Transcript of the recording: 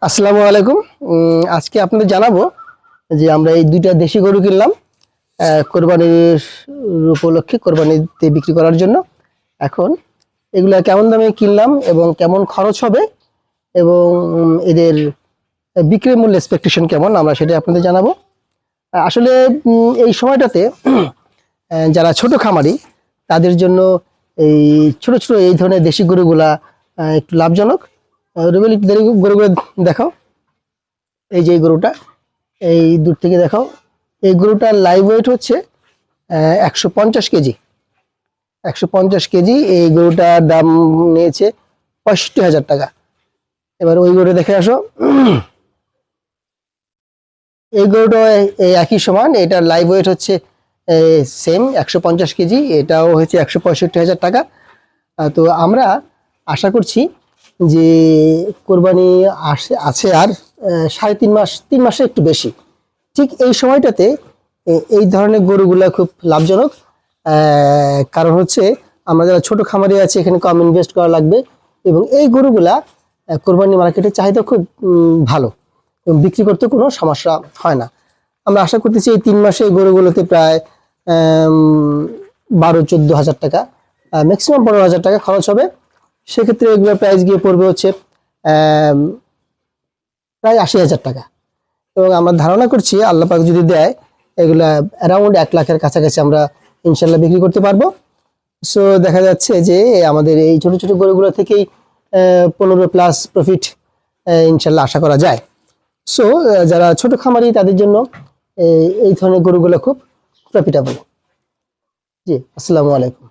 আসসালামু আলাইকুম। আজকে আপনাদের জানাবো যে আমরা এই দুইটা দেশি গরু কিনলাম কোরবানির উপলক্ষে কোরবানিতে বিক্রি করার জন্য। এখন এগুলা কেমন দামে কিনলাম এবং কেমন খরচ হবে এবং এদের বিক্রি মূল্য এক্সপেকটেশন কেমন আমরা সেটা আপনাদের জানাবো। আসলে এই সময়টাতে যারা ছোট খামারি তাদের জন্য এই ছোট ছোট এই ধরনের দেশি গরুগুলা একটু লাভজনক। রুবেল গরুগুলো দেখাও। এই যে গরুটা, এই দূর থেকে দেখাও। এই গরুটার লাইভ ওয়েট হচ্ছে 150 কেজি। 150 কেজি। এই গরুটার দাম নিয়েছে 65,000 টাকা। এবার ওই গরু দেখে আসো। এই গরুটা এই একই সমান, এটার লাইভ ওয়েট হচ্ছে সেম 150 কেজি, এটাও হচ্ছে 165,000 টাকা। তো আমরা আশা করছি যে কোরবানি আছে আর 3.5 মাস, 3 মাসে একটু বেশি। ঠিক এই সময়টাতে এই ধরনের গরুগুলা খুব লাভজনক। কারণ হচ্ছে আমরা যারা ছোট খামারি আছে এখানে কম ইনভেস্ট করা লাগবে এবং এই গরুগুলা কোরবানি মার্কেটে চাহিদা খুব ভালো এবং বিক্রি করতে কোনো সমস্যা হয় না। আমরা আশা করতেছি এই 3 মাসে এই গরুগুলোতে প্রায় 12-14 হাজার টাকা, ম্যাক্সিমাম 15,000 টাকা খরচ হবে। সেক্ষেত্রে এগুলোর প্রাইস গিয়ে পড়বে হচ্ছে প্রায় 80,000 টাকা। এবং আমরা ধারণা করছি আল্লাহ পাক যদি দেয় এগুলা অ্যারাউন্ড 1 লাখের কাছাকাছি আমরা ইনশাল্লাহ বিক্রি করতে পারবো। সো দেখা যাচ্ছে যে আমাদের এই ছোট ছোট গরুগুলো থেকেই 15+ প্রফিট ইনশাল্লাহ আশা করা যায়। সো যারা ছোট খামারি তাদের জন্য এই ধরনের গরুগুলো খুব প্রফিটেবল। জি, আসসালামু আলাইকুম।